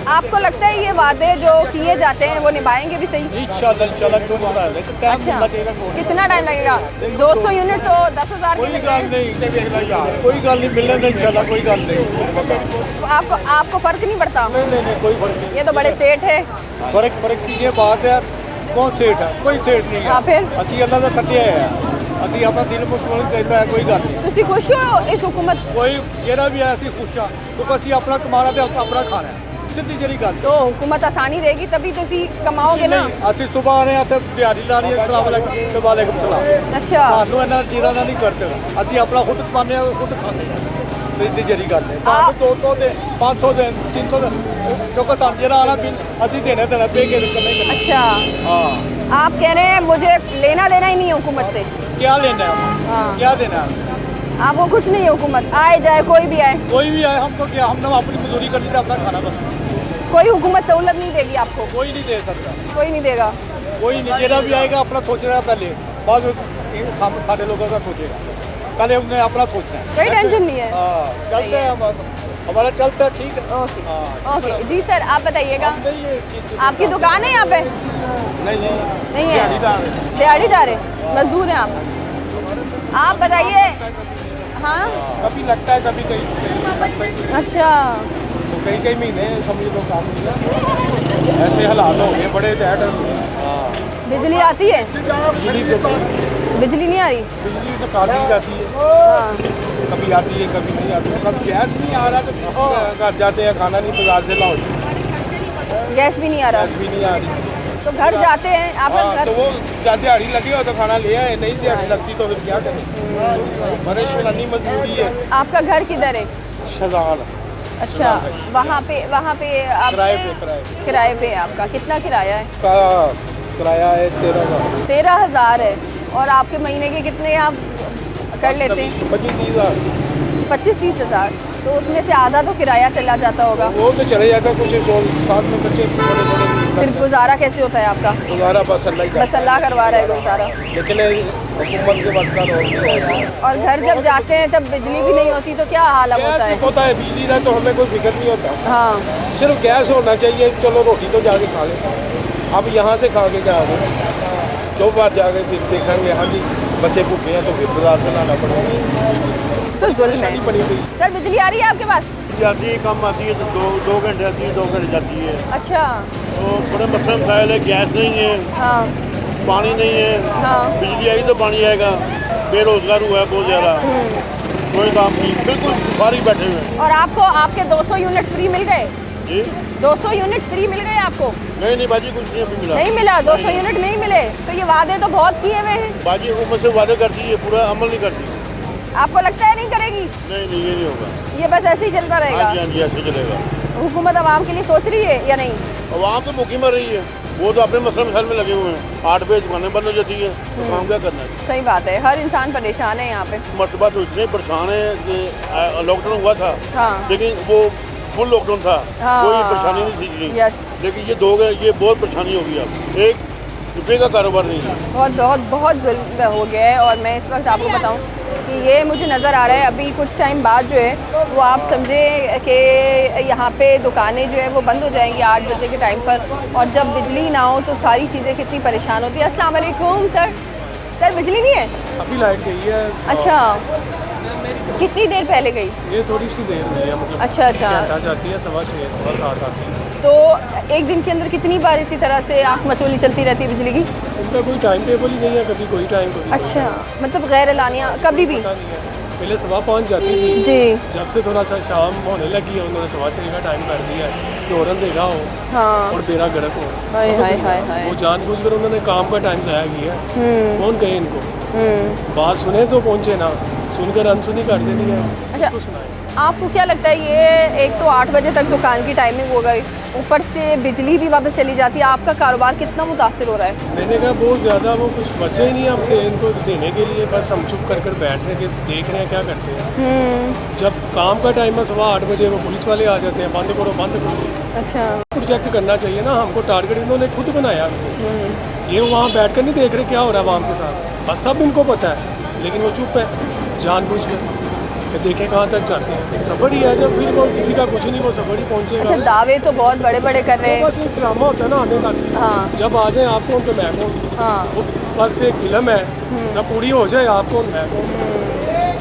आपको लगता है ये वादे जो किए जाते हैं वो निभाएंगे भी सही? इंशाल्लाह क्यों नहीं बनाया। अच्छा, कितना टाइम लगेगा? 200 यूनिट तो 10,000 की लग रही है। कोई गल नहीं मिलने दें इंशाल्लाह, कोई गल नहीं। आपको फर्क नहीं पड़ता? नहीं कोई फर्क नहीं। ये तो बड़े सेठ है। फर्क की ये बात है, कौन सेठ है? कोई सेठ नहीं है। फिर ਅਸੀਂ ਅੱਲਾ ਦਾ ਛੱਡਿਆ ਹੈ, ਅਸੀਂ ਆਪਣਾ ਦਿਲ ਮੁਸਲਮਾਨ ਕਹਿੰਦਾ ਹੈ, ਕੋਈ ਗੱਲ ਨਹੀਂ। ਤੁਸੀਂ ਖੁਸ਼ ਹੋ ਇਸ ਹੁਕੂਮਤ? ਕੋਈ ਜਿਹੜਾ ਵੀ ਹੈ ਅਸੀਂ ਖੁਸ਼ ਹਾਂ, ਕਿਉਂਕਿ ਅਸੀਂ ਆਪਣਾ ਕਮਾਣਾ ਤੇ ਆਪਣਾ ਖਾਣਾ ਹੈ, ਸਿੱਧੀ ਜਿਹੜੀ ਗੱਲ। तो हुकूमत आसानी देगी तभी ਤੁਸੀਂ ਕਮਾਓਗੇ ਨਾ। ਅਸੀਂ ਸਵੇਰ ਆ ਰਹੇ ਹਾਂ ਤੇ ਦਿਹਾੜੀ ਲਾ ਰਹੀ ਹੈ। अस्सलाम वालेकुम ਤੇ वालेकुम सलाम। अच्छा, ਸਾਨੂੰ ਇਹਨਾਂ ਚੀਜ਼ਾਂ ਦਾ ਨਹੀਂ ਕਰਦੇ, ਅਸੀਂ ਆਪਣਾ ਖੁਦ ਕਮਾਉਂਦੇ ਹਾਂ, ਖੁਦ ਖਾਂਦੇ ਹਾਂ, ਸਿੱਧੀ ਜਿਹੜੀ ਗੱਲ ਹੈ। ਤੁਹਾਨੂੰ 200 ਦੇ 500 ਦੇ 300 ਦੇ ਕਿਉਂਕਿ ਸਾਨੂੰ ਜਿਹੜਾ ਆਣਾ ਬਿੱਲ ਅਸੀਂ ਦੇਣਾ ਪੇ के करने। अच्छा हाँ, आप कह रहे हैं मुझे लेना देना ही नहीं है हुकूमत से? क्या लेना है? हाँ, क्या देना है? आपको कुछ नहीं है हुकूमत, आए जाए कोई भी आए? कोई भी आए हमको क्या, हमने अपनी मजदूरी करनी है, अपना खाना बस। कोई हुकूमत सहूलत नहीं देगी आपको? कोई नहीं दे सकता, कोई नहीं देगा। कोई नहीं। जेड़ा भी आएगा अपना सोचेगा पहले, बाद में सारे लोगों का सोचेगा, पहले उन्हें अपना सोचना है। कोई टेंशन नहीं है। हाँ, चलते हैं हम, हमारा चलता है, ठीक है। ओके हाँ, ओके जी सर, आप बताइएगा आपकी दुकान है यहाँ पे? नहीं है, दिहाड़ीदार है, मजदूर हैं आप बताइए। हाँ, कभी लगता है, कभी कहीं। अच्छा, तो कई महीने समझ लो काम नहीं, ऐसे हालात हो गए बड़े डैड। हाँ, बिजली आती है? बिजली नहीं आ रही? बिजली तो काफ़ी जाती है। हाँ, कभी आती है कभी नहीं आती है। कभी गैस नहीं आ रहा तो घर जाते हैं, खाना नहीं बाजार से लाओ। गैस भी नहीं आ रहा? गैस भी नहीं आ रही तो घर जाते हैं आप? हाँ, तो वो दिहाड़ी लगी हो तो खाना ले आए, नहीं दिहाड़ी लगती तो फिर क्या करें, परेशानी मजबूरी है। आपका घर किधर है? शजाल। अच्छा, वहाँ पे आप किराए पे है आपका? कितना किराया है? किराया है 13,000। 13,000 है। और आपके महीने के कितने आप कर लेते हैं? 25-30,000। 25-30,000। तो उसमें से आधा तो किराया चला जाता होगा। वो तो चले जाता, कुछ साथ में बच्चे थोड़े फिर गुजारा कैसे होता है आपका? गुजारा बस अल्लाह करवा रहा है गुजारा। लेकिन हुकूमत के बस का तो। और घर जब जाते हैं तब बिजली भी नहीं होती तो क्या हाल होता है? होता है बिजली का तो हमें कोई फिक्र नहीं होता। हाँ, सिर्फ गैस होना चाहिए, चलो रोटी तो जाके खा लें। अब यहाँ से खा के क्या आ गए, 2 बार जाके फिर देखेंगे हाँ जी बच्चे भूखे हैं तो फिर बाजार से लाना पड़ेगा, तो जुल्म है। सर बिजली आ रही है आपके पास? जाती है, कम आती है तो 2 घंटे आती है, 2 घंटे जाती है। अच्छा, तो बड़े मसले मसाइल है, गैस नहीं है, हाँ, पानी नहीं है। हाँ, बिजली आई तो पानी आएगा, बेरोजगार हुआ है बहुत ज़्यादा, कोई काम नहीं, बिल्कुल बाहर बैठे हुए हैं। और आपको आपके 200 यूनिट फ्री मिल गए? जी, 200 यूनिट फ्री मिल गए आपको? नहीं बाजी कुछ नहीं अभी मिला। नहीं मिला? 200 यूनिट नहीं मिले? तो ये वादे तो बहुत किए हुए हैं। बाजी हुकूमत से वादे करती है, पूरा अमल नहीं करती। आपको लगता है नहीं करेगी? नहीं ये नहीं होगा, ये बस ऐसे ही चलता रहेगा? हाँ जी ऐसे चलेगा। हुकूमत आवाम के लिए सोच रही है या नहीं? आवाम तो भूखी मर रही है, वो तो अपने मसले मसाइल में लगे हुए हैं। 8 बजे दुकानें बंद हो जाती है तो काम क्या करना है? सही बात है, हर इंसान परेशान है यहाँ पे। मरतबा तो इतने परेशान है कि लॉकडाउन हुआ था, हाँ, लेकिन वो फुल लॉकडाउन था, हाँ, कोई परेशानी नहीं थी। यस, लेकिन ये 2 गए, ये बहुत परेशानी हो गई। अब 1 रुपये का कारोबार नहीं है, बहुत जुल्म हो गया है। और मैं इस वक्त आपको बताऊं कि ये मुझे नज़र आ रहा है अभी कुछ टाइम बाद जो है वो आप समझे कि यहाँ पे दुकानें जो है वो बंद हो जाएंगी 8 बजे के टाइम पर। और जब बिजली ना हो तो सारी चीज़ें कितनी परेशान होती है। अस्सलाम वालेकुम सर, बिजली नहीं है? अभी लाइट गई है। अच्छा, कितनी देर पहले गई? ये थोड़ी सी देर हुई है, मतलब अच्छा जाती है 6:15 7 आती है। तो एक दिन के अंदर कितनी बार इसी तरह से आँख मचोली चलती रहती है बिजली की? उनका कोई टाइम टेबल ही नहीं है, कभी कोई टाइम कभी। अच्छा, मतलब गैर एलानिया कभी भी? पहले 5:15 जाती थी जी, जब से थोड़ा सा शाम होने लगी है उन्होंने 6:15 का टाइम कर दिया है कि औरत देगा हो हाँ, और बेरा गर्क हो। हाय हाय हाय हाय, वो जानबूझकर उन्होंने काम का टाइम ज़ाया किया है। कौन कहे इनको, बात सुने तो पहुँचे ना, सुनकर अनसुनी कर देनी है। अच्छा, सुनाए आपको क्या लगता है, ये एक तो 8 बजे तक दुकान की टाइमिंग हो गई, ऊपर से बिजली भी वापस चली जाती है, आपका कारोबार कितना मुतासिर हो रहा है? मैंने कहा बहुत ज़्यादा, वो कुछ बचे ही नहीं अब इनको देने के लिए, बस हम चुप कर बैठ रहे हैं, देख रहे हैं क्या करते हैं। जब काम का टाइम है 8:15 बजे वो पुलिस वाले आ जाते हैं, बंद करो बंद करो। अच्छा, प्रोजेक्ट करना चाहिए ना, हमको टारगेट इन्होंने खुद बनाया। ये वहाँ बैठ कर नहीं देख रहे क्या हो रहा है आवाम के साथ, बस सब इनको पता है, लेकिन वो चुप है जानबूझ कर, देखें कहाँ तक जाते हैं। सबड़ी है जब फिर वो किसी का कुछ नहीं, वो सबड़ी पहुँचेगा। अच्छा, दावे तो बहुत बड़े बड़े कर रहे हैं। बस एक ड्रामा होता है ना आने तक। हाँ। जब आ जाए आप कौन तो मैं कौन। हाँ। वो बस एक फिल्म है, जब पूरी हो जाए आप कौन मैं कौन।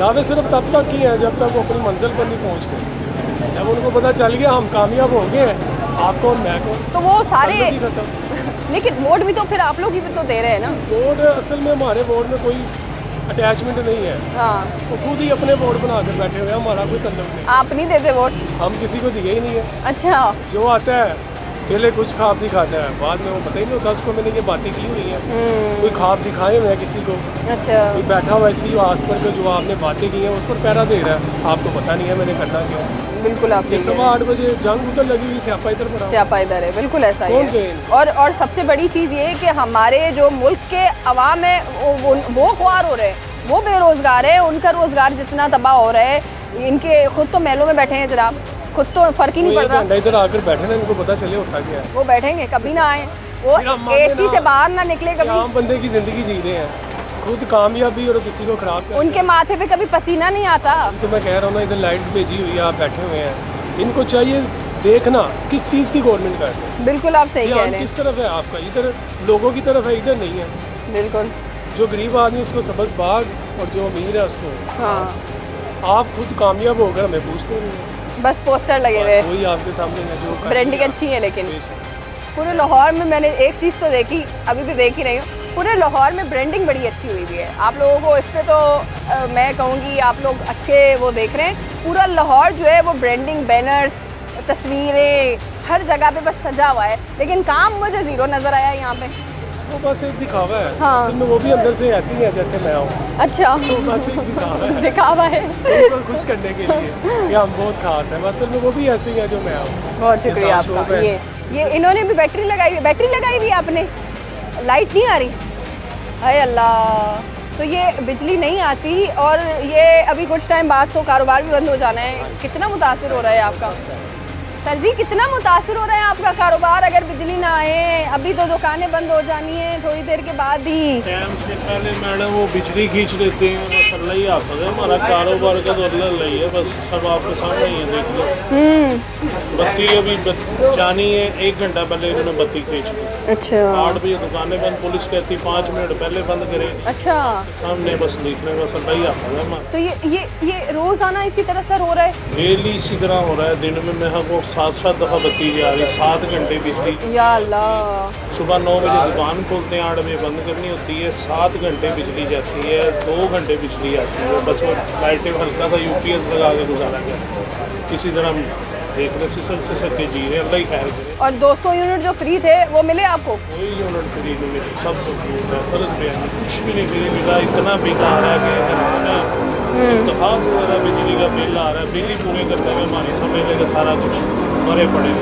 दावे सिर्फ तब तक ही हैं जब तक वो अपनी मंजिल पर नहीं पहुँचते। जब उनको पता चल गया हम कामयाब हो गए हैं, आप कौन मैं कौन, तो वो सारे लेकिन वोट भी तो फिर आप लोग ही भी तो दे रहे हैं ना। वोट असल में हमारे वोट में कोई अटैचमेंट नहीं है। हाँ। वो खुद ही अपने वोट बना कर बैठे हुए हैं, हमारा कोई तल्लुक नहीं। आप नहीं देते वोट? हम किसी को दिए ही नहीं है। अच्छा। जो आता है पहले कुछ ख्वाब दिखाता है, बाद में वो पता ही नहीं होता उसको मैंने ये बातें की हुई हैं। कोई ख्वाब दिखाए हुए हैं किसी को। अच्छा। कोई बैठा हुआ ऐसी आस पर जो आपने बातें की हैं उस पर पैरा दे रहा है, आपको पता नहीं है मैंने करना क्यों। बिल्कुल आप 8:15 बजे जंग उधर लगी हुई, स्यापा इधर पड़ा, स्यापा इधर है, बिल्कुल ऐसा ही कौन है। गए? और सबसे बड़ी चीज़ ये है कि हमारे जो मुल्क के अवाम है वो ख्वार हो रहे हैं, वो बेरोज़गार है, उनका रोज़गार जितना तबाह हो रहा है, इनके खुद तो महलों में बैठे हैं जनाब, खुद तो फ़र्क ही नहीं पड़ रहा। इधर आकर बैठे ना, इनको पता चले होता क्या है। वो बैठेंगे कभी ना आए, वो एसी से बाहर ना निकले कभी। आम बंदे की ज़िंदगी जी रहे हैं, खुद कामयाबी और किसी को खराब कर। उनके माथे पे कभी पसीना नहीं आता। तो मैं कह रहा हूँ ना, इधर लाइट भेजी हुई है, आप बैठे हुए हैं, इनको चाहिए देखना किस चीज़ की गवर्नमेंट कर रही है। बिल्कुल आप सही कह रहे हैं। किस तरफ है आपका, इधर लोगों की तरफ है, इधर नहीं है। बिल्कुल। जो गरीब आदमी उसको सबस बाग और जो अमीर है उसको। हाँ। आप खुद कामयाब होकर हमें पूछते नहीं हैं, बस पोस्टर लगे हुए, वही आपके सामने है जो ब्रांडिंग अच्छी है। लेकिन पूरे लाहौर में मैंने एक चीज़ तो देखी, अभी भी देख ही रही हूँ, पूरे लाहौर में ब्रांडिंग बड़ी अच्छी हुई है। आप लोगों को इस पर तो मैं कहूँगी आप लोग अच्छे वो देख रहे हैं। पूरा लाहौर जो है वो ब्रांडिंग, बैनर्स, तस्वीरें, हर जगह पे बस सजा हुआ है, लेकिन काम मुझे ज़ीरो नज़र आया यहाँ पे। वो बस एक दिखावा है। हाँ। असल में वो भी अंदर से ऐसी है जैसे मैं हूँ। अच्छा। तो बस एक दिखावा है। दिखावा है उनको खुश करने के लिए कि हम बहुत खास हैं, असल में वो भी ऐसे ही है जो मैं हूँ। बहुत शुक्रिया आपका। ये इन्होंने भी बैटरी लगाई हुई आपने, लाइट नहीं आ रही, हाय अल्लाह। तो ये बिजली नहीं आती और ये अभी कुछ टाइम बाद तो कारोबार भी बंद हो जाना है। कितना मुतासिर हो रहा है आपका सर जी, कितना मुतासिर हो रहा है आपका कारोबार अगर बिजली ना आए? अभी तो दुकानें बंद हो जानी है थोड़ी देर के बाद ही। टाइम से पहले मैडम वो बिजली खींच लेते हैं, बस अल्लाह ही आता है। हमारा कारोबार का तो अल्लाह ही है, बस सब आपके सामने ही है, देख लो। बत्ती अभी जानी है, 1 घंटा पहले इन्होंने बत्ती खींच ली। अच्छा। 8 बजे दुकानें बंद, पुलिस कहती 5 मिनट पहले बंद करें। अच्छा। सामने बस देख रहे, बस अल्लाह ही आता है हमारा। तो ये रोज़ाना इसी तरह सर हो रहा है? डेली इसी तरह हो रहा है। दिन में मैं हमको 7 दफ़ा बत्ती जा रही है, 7 घंटे बिजली। या अल्लाह। सुबह 9 बजे दुकान खोलते हैं, 8 बजे बंद करनी होती है, 7 घंटे बिजली जाती है, 2 घंटे बिजली आती है। बस वो लाइटें हल्का सा UPS लगा के गुजारा गया। इसी तरह देख रहे से सके जी रहे, अल्लाह ही खैर करे। और 200 यूनिट जो फ्री थे वो मिले आपको? कोई यूनिट फ्री नहीं मिली, सब तो कुछ भी नहीं मिला। इतना बेकार है कि तो खास ज़्यादा बिजली का बिल आ रहा है, बिल ही पूरे करने में हमारी समझ लेगा सारा कुछ मरे पड़े।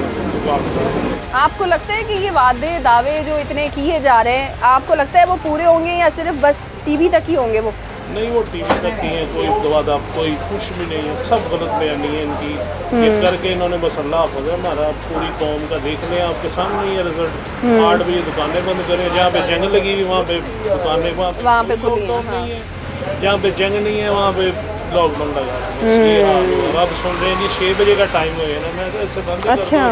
आपको लगता है कि ये वादे दावे जो इतने किए जा रहे हैं, आपको लगता है वो पूरे होंगे या सिर्फ बस टीवी तक ही होंगे? वो नहीं, वो टीवी तक ही है, कोई वादा कोई कुछ भी नहीं है, सब गलत बयानी है इनकी। ये करके इन्होंने बस अल्लाह हाफ़िज़ हमारा पूरी कौम का देख लें, आपके सामने ही है रिजल्ट। 8 बजे दुकानें बंद करें, जहाँ पे जंग लगी हुई वहाँ पे दुकानें वहाँ पे लॉकडाउन नहीं है, जहाँ पे जंग नहीं है वहाँ पे लॉकडाउन लगा है। अब सुन रहे हैं 6 बजे का टाइम हो गया ना, मैं तो इससे बंद। अच्छा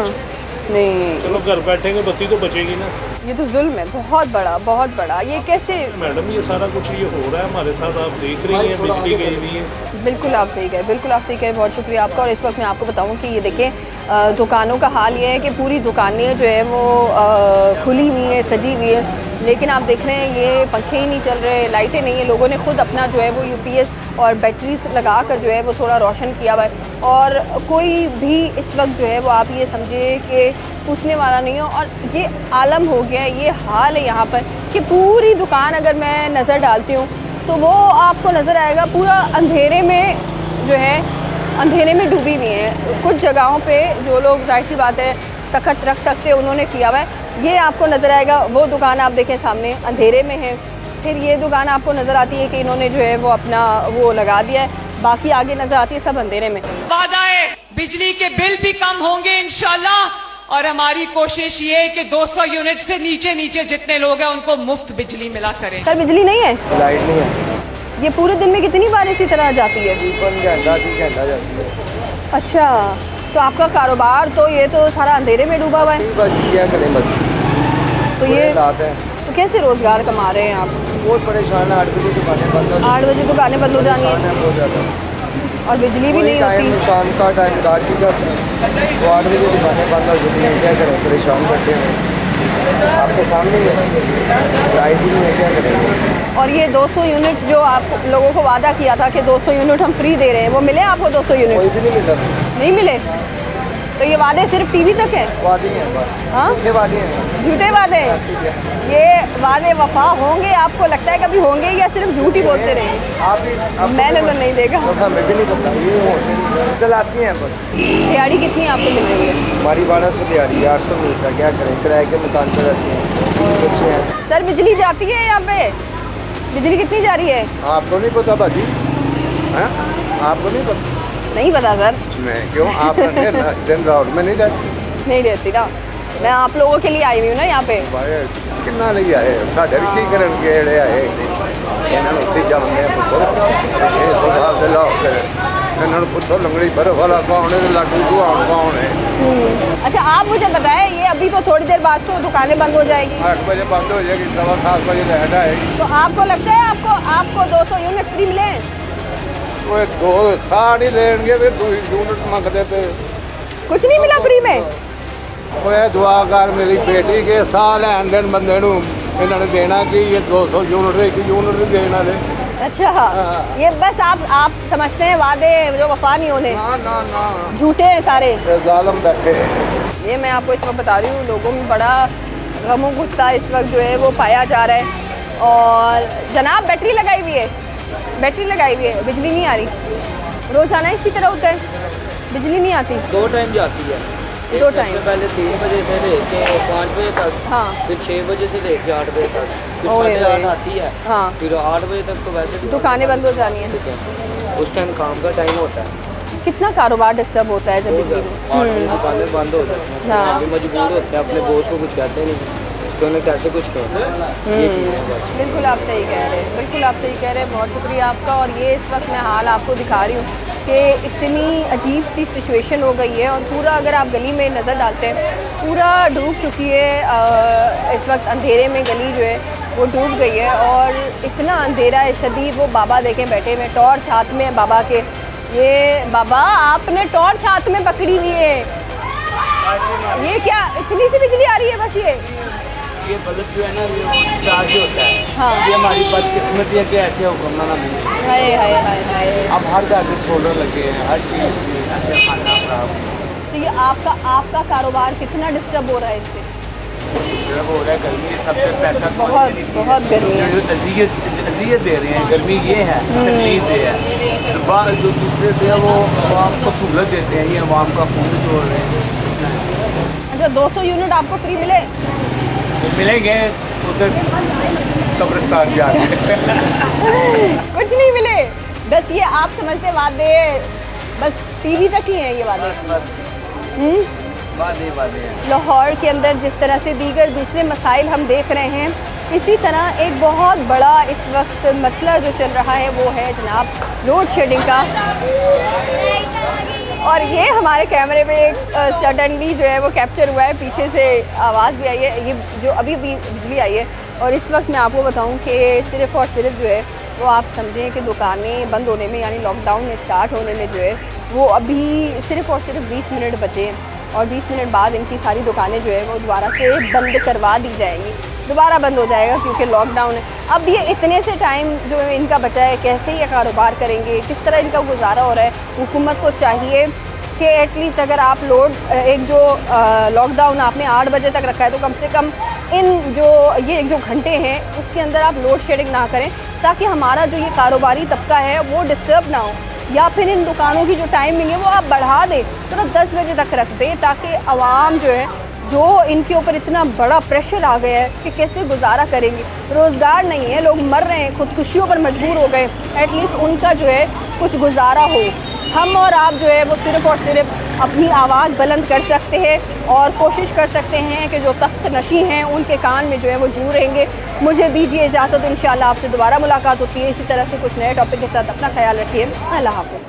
नहीं, चलो घर बैठेंगे, बत्ती तो बचेगी ना। ये तो जुल्म है बहुत बड़ा, बहुत बड़ा। ये कैसे मैडम, ये सारा कुछ ये हो रहा है हमारे साथ, आप देख रही हैं बिजली के लिए। बिल्कुल आप सही कहे, बिल्कुल आप सही कहे, बहुत शुक्रिया आपका। और इस वक्त मैं आपको बताऊं कि ये देखें दुकानों का हाल ये है कि पूरी दुकानें जो है वो खुली हुई है, सजी हुई है, लेकिन आप देख रहे हैं ये पंखे ही नहीं चल रहे, लाइटें नहीं है। लोगों ने खुद अपना जो है वो UPS और बैटरीज लगा कर जो है वो थोड़ा रोशन किया हुआ है, और कोई भी इस वक्त जो है वो आप ये समझे कि पूछने वाला नहीं हो। और ये आलम हो गया है, ये हाल है यहाँ पर कि पूरी दुकान अगर मैं नज़र डालती हूँ तो वो आपको नज़र आएगा पूरा अंधेरे में जो है अंधेरे में डूबी हुई हैं। कुछ जगहों पे जो लोग जाहिर सी बात है सख्त रख सकते हैं उन्होंने किया हुआ है। ये आपको नज़र आएगा, वो दुकान आप देखें सामने अंधेरे में है। फिर ये दुकान आपको नज़र आती है कि इन्होंने जो है वो अपना वो लगा दिया है, बाकी आगे नज़र आती है सब अंधेरे में। वादा है बिजली के बिल भी कम होंगे इंशाल्लाह, और हमारी कोशिश ये है कि 200 यूनिट से नीचे जितने लोग हैं उनको मुफ्त बिजली मिला करें। सर बिजली नहीं है? लाइट नहीं है। ये पूरे दिन में कितनी बार इसी तरह जाती है? 5 घंटा 10 घंटा जाती है। अच्छा, तो आपका कारोबार तो ये तो सारा अंधेरे में डूबा हुआ है। बस क्या करें, बस तो ये हालात है। तो कैसे रोजगार कमा रहे हैं आप? बहुत परेशान है। 8 बजे दुकानें बंद हो 8 बजे दुकानें बंद हो जानी है बहुत ज़्यादा, और बिजली भी नहीं टाइम होती। शाम का टाइम रात की जाती है, तो 8 बजे दुकानें बंद हो जाती हैं। क्या करें, परेशान करते हैं। आपके सामने ही है, लाइट ही नहीं है, क्या करेंगे। और ये 200 यूनिट जो आप लोगों को वादा किया था कि 200 यूनिट हम फ्री दे रहे हैं, वो मिले आपको 200 यूनिट? कोई भी नहीं मिला। नहीं मिले? तो ये वादे सिर्फ टीवी तक हैं? वादे हैं बस। हाँ, झूठे वादे हैं। झूठे वादे हैं। ये वादे वफा होंगे आपको लगता है कभी होंगे, या सिर्फ झूठ ही बोलते रहेंगे? आप मैंने तो नहीं देखा। हमें भी नहीं पता, ये होते चलाती हैं बस। दिहाड़ी कितनी आपको मिल रही है? हमारी 1200 दिहाड़ी, 800 मिलता, क्या करें, किराए के मकान पर रहते हैं, बच्चे हैं। सर बिजली जाती है यहाँ पे? बिजली कितनी जा रही है? आपको नहीं पता भाजी? हैं? आपको नहीं पता? नहीं पता सर। मैं क्यों, आप दिन राउंड में नहीं रहती? नहीं रहती ना, मैं आप लोगों के लिए आई हुई हूँ ना यहाँ पे। कितना नहीं आए साढ़े की करन गेड़े आए इन्होंने उसी जानते इन्होंने पुछो लंगड़ी बर्फ वाला कौन है, लाडू दुआन कौन है। अच्छा आप मुझे बताएं, ये अभी तो थोड़ी देर बाद तो दुकानें बंद हो जाएगी। 8 बजे बंद हो जाएगी, 7:15 बजे लाइट आएगी। तो आपको लगता है आपको 200 यूनिट फ्री मिले? वो 2 साल ही लेंगे, फिर 2 यूनिट मंगते थे। कुछ नहीं मिला फ्री में? वो दुआ कर मेरी बेटी के साल लैन देन बंदे इन्होंने देना कि ये 200 यूनिट 1 यूनिट नहीं देना ले। अच्छा, ये बस आप समझते हैं वादे जो वफा नहीं होने? ना झूठे हैं सारे, जालिम बैठे। ये मैं आपको इस वक्त बता रही हूँ, लोगों में बड़ा गम गुस्सा इस वक्त जो है वो पाया जा रहा है। और जनाब बैटरी लगाई हुई है, बैटरी लगाई हुई है, बिजली नहीं आ रही। रोज़ाना इसी तरह होता है, बिजली नहीं आती? 2 टाइम जाती है। 2 टाइम? सबसे पहले 3 बजे से लेके 5 बजे तक, हाँ, फिर 6 बजे से लेके 8 बजे तक, फिर 8:30 आती है, हाँ, फिर 8 बजे तक तो वैसे भी दुकानें बंद हो जानी है। उस टाइम काम का टाइम होता है। कितना कारोबार डिस्टर्ब होता है जब बिजली 8 बजे दुकानें बंद हो जाती हैं। हाँ। हम भी मजबूर होते हैं, अपने बॉस को कुछ कहते नहीं कि उन्हें कैसे कुछ करें। ये चीज़ है बस। बिल्कुल आप सही कह रहे हैं, बिल्कुल आप सही कह रहे हैं। बहुत शुक्रिया आपका। और ये इस वक्त मैं हाल आपको दिखा रही हूँ कि इतनी अजीब सी सिचुएशन हो गई है, और पूरा अगर आप गली में नज़र डालते हैं पूरा डूब चुकी है। इस वक्त अंधेरे में गली जो है वो डूब गई है, और इतना अंधेरा है शदीद। वो बाबा देखें बैठे में, टॉर्च हाथ में बाबा के। ये बाबा आपने टॉर्च हाथ में पकड़ी हुई है, ये क्या इतनी सी बिजली आ रही है? बस ये बल्ब जो है ना ये चार्ज होता है। हाँ। ये हमारी बदकिस्मती है कि ऐसे हुक्मनामा मिले। हाय हाय हाय हाय। अब हर जगह सोलर लगे हैं, हर चीज़ ऐसे खाना खराब। तो ये आपका कारोबार कितना डिस्टर्ब हो रहा है इससे? डिस्टर्ब हो रहा है, गर्मी है, सबसे पैसा बहुत गर्मी है। जो अजियत दे रहे हैं, गर्मी ये है, तकलीफ ये है। जो दूसरे थे वो आवाम को सहूलत देते हैं, ये आवाम का खून जोड़ रहे हैं। अच्छा 200 यूनिट आपको फ्री मिले? मिलेंगे उधर कब्रिस्तान जाके। कुछ नहीं मिले, बस ये आप समझते वादे बस टीवी तक ही हैं ये वादे। वादे लाहौर के अंदर जिस तरह से दीगर दूसरे मसाइल हम देख रहे हैं, इसी तरह एक बहुत बड़ा इस वक्त मसला जो चल रहा है वो है जनाब लोड शेडिंग का। और ये हमारे कैमरे में एक सडनली जो है वो कैप्चर हुआ है, पीछे से आवाज़ भी आई है, ये जो अभी बिजली आई है। और इस वक्त मैं आपको बताऊं कि सिर्फ़ और सिर्फ जो है वो आप समझें कि दुकानें बंद होने में, यानी लॉकडाउन स्टार्ट होने में जो है वो अभी सिर्फ़ और सिर्फ 20 मिनट बचे हैं, और 20 मिनट बाद इनकी सारी दुकानें जो है वो दोबारा से बंद करवा दी जाएंगी, दोबारा बंद हो जाएगा क्योंकि लॉकडाउन है। अब ये इतने से टाइम जो इनका बचा है, कैसे ये कारोबार करेंगे, किस तरह इनका गुजारा हो रहा है। हुकूमत को चाहिए कि एटलीस्ट अगर आप एक जो लॉकडाउन आपने 8 बजे तक रखा है, तो कम से कम ये जो घंटे हैं उसके अंदर आप लोड शेडिंग ना करें, ताकि हमारा जो ये कारोबारी तबका है वो डिस्टर्ब ना हो। या फिर इन दुकानों की जो टाइमिंग है वो आप बढ़ा दें, सिर्फ 10 बजे तक रख दें, ताकि आवाम जो है, जो इनके ऊपर इतना बड़ा प्रेशर आ गया है कि कैसे गुजारा करेंगे, रोज़गार नहीं है, लोग मर रहे हैं, खुदकुशियों पर मजबूर हो गए, एटलीस्ट उनका जो है कुछ गुजारा हो। हम और आप जो है वो सिर्फ़ और सिर्फ अपनी आवाज़ बुलंद कर सकते हैं और कोशिश कर सकते हैं कि जो तख्त नशी हैं उनके कान में जो है वो जू रहेंगे। मुझे दीजिए इजाज़त, इंशाल्लाह आपसे दोबारा मुलाकात होती है इसी तरह से कुछ नए टॉपिक के साथ। अपना ख्याल रखिए, अल्लाह हाफ़िज़।